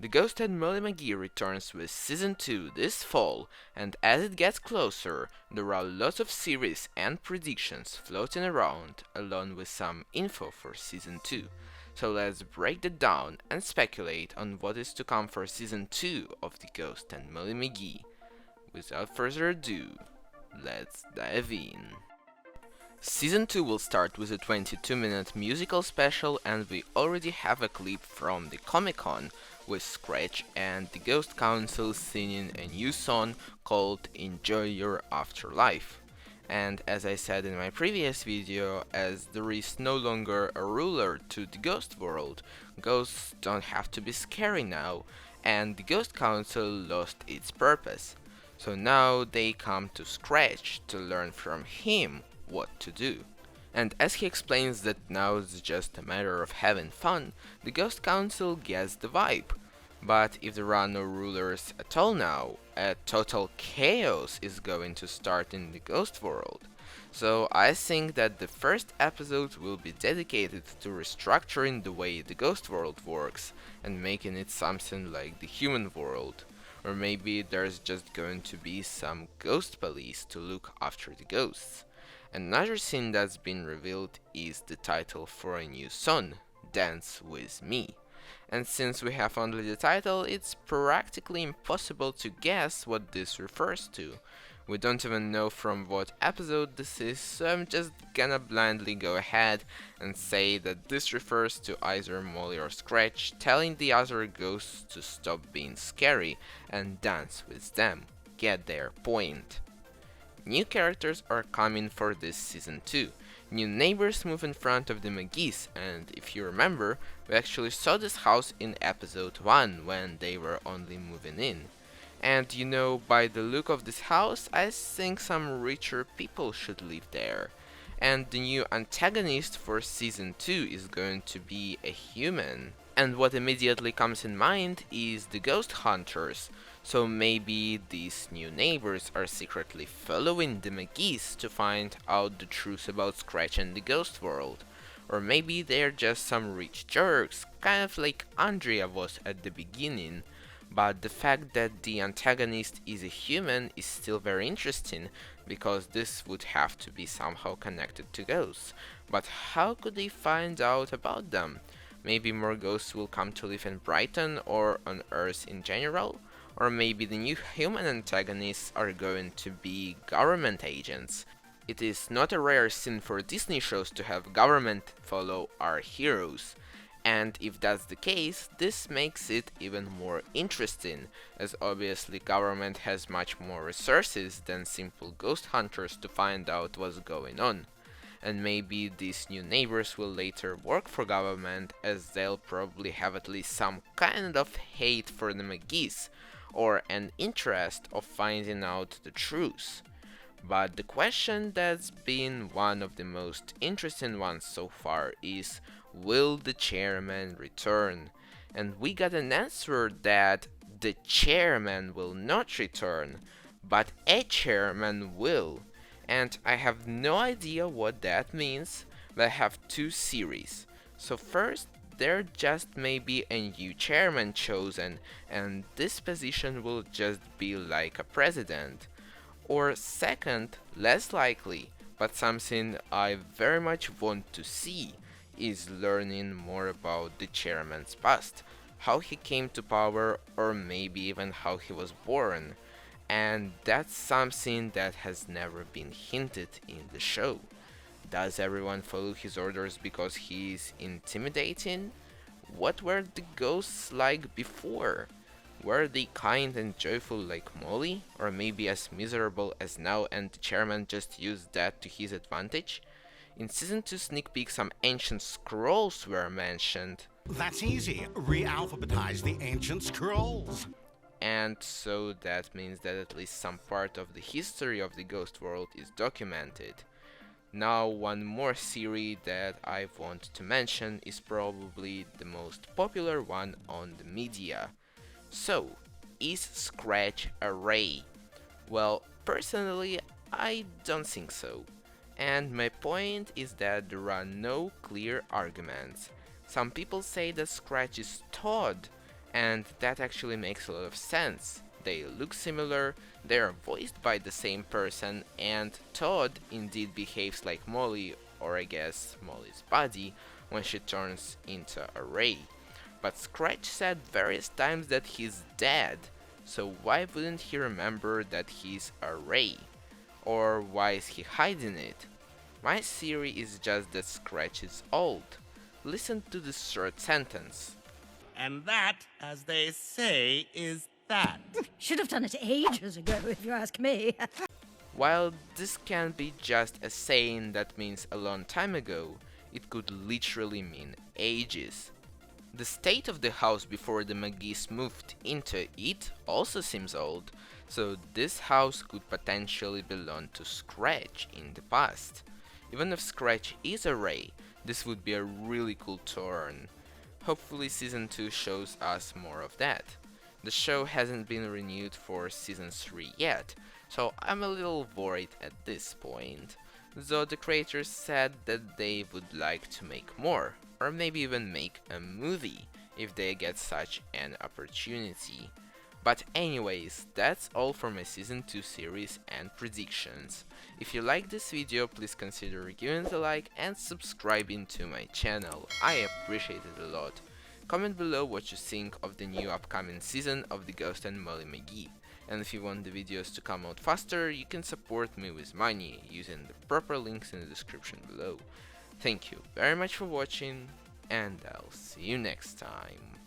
The Ghost and Molly McGee returns with Season 2 this fall, and as it gets closer, there are lots of series and predictions floating around, along with some info for Season 2. So let's break that down and speculate on what is to come for Season 2 of The Ghost and Molly McGee. Without further ado, let's dive in. Season 2 will start with a 22-minute musical special, and we already have a clip from the Comic-Con with Scratch and the Ghost Council singing a new song called Enjoy Your Afterlife. And as I said in my previous video, as there is no longer a ruler to the ghost world, ghosts don't have to be scary now, and the Ghost Council lost its purpose. So now they come to Scratch to learn from him what to do. And as he explains that now it's just a matter of having fun, the Ghost Council gets the vibe. But if there are no rulers at all now, a total chaos is going to start in the ghost world. So I think that the first episode will be dedicated to restructuring the way the ghost world works and making it something like the human world. Or maybe there's just going to be some ghost police to look after the ghosts. Another thing that's been revealed is the title for a new song, Dance With Me. And since we have only the title, it's practically impossible to guess what this refers to. We don't even know from what episode this is, so I'm just gonna blindly go ahead and say that this refers to either Molly or Scratch telling the other ghosts to stop being scary and dance with them. Get their point. New characters are coming for this season too. New neighbors move in front of the McGees, and if you remember, we actually saw this house in episode 1 when they were only moving in. And you know, by the look of this house, I think some richer people should live there. And the new antagonist for season 2 is going to be a human. And what immediately comes in mind is the ghost hunters. So maybe these new neighbors are secretly following the McGees to find out the truth about Scratch and the ghost world. Or maybe they're just some rich jerks, kind of like Andrea was at the beginning. But the fact that the antagonist is a human is still very interesting, because this would have to be somehow connected to ghosts. But how could they find out about them? Maybe more ghosts will come to live in Brighton or on Earth in general? Or maybe the new human antagonists are going to be government agents. It is not a rare thing for Disney shows to have government follow our heroes. And if that's the case, this makes it even more interesting, as obviously government has much more resources than simple ghost hunters to find out what's going on. And maybe these new neighbors will later work for government, as they'll probably have at least some kind of hate for the McGees, or an interest of finding out the truth. But the question that's been one of the most interesting ones so far is, will the chairman return? And we got an answer that the chairman will not return, but a chairman will. And I have no idea what that means, but I have two theories. So first, there just may be a new chairman chosen, and this position will just be like a president. Or second, less likely, but something I very much want to see, is learning more about the chairman's past, how he came to power, or maybe even how he was born. And that's something that has never been hinted in the show. Does everyone follow his orders because he's intimidating? What were the ghosts like before? Were they kind and joyful like Molly, or maybe as miserable as now and the chairman just used that to his advantage? In season 2 sneak peek, some ancient scrolls were mentioned. That's easy. Re-alphabetize the ancient scrolls. And so that means that at least some part of the history of the ghost world is documented. Now, one more theory that I want to mention is probably the most popular one on the media. So, is Scratch a Ray? Well, personally, I don't think so. And my point is that there are no clear arguments. Some people say that Scratch is Todd, And that actually makes a lot of sense. They look similar, they are voiced by the same person, and Todd indeed behaves like Molly, or I guess Molly's body, when she turns into a ray. But Scratch said various times that he's dead, so why wouldn't he remember that he's a ray? Or why is he hiding it? My theory is just that Scratch is old. Listen to this short sentence. And that, as they say, is that. Should have done it ages ago, if you ask me. While this can be just a saying that means a long time ago, it could literally mean ages. The state of the house before the McGees moved into it also seems old, so this house could potentially belong to Scratch in the past. Even if Scratch is a ray, this would be a really cool turn. Hopefully season 2 shows us more of that. The show hasn't been renewed for season 3 yet, so I'm a little worried at this point, though the creators said that they would like to make more, or maybe even make a movie if they get such an opportunity. But anyways, that's all for my season 2 series and predictions. If you like this video, please consider giving it a like and subscribing to my channel. I appreciate it a lot. Comment below what you think of the new upcoming season of the Ghost and Molly McGee. And if you want the videos to come out faster, you can support me with money using the proper links in the description below. Thank you very much for watching, and I'll see you next time.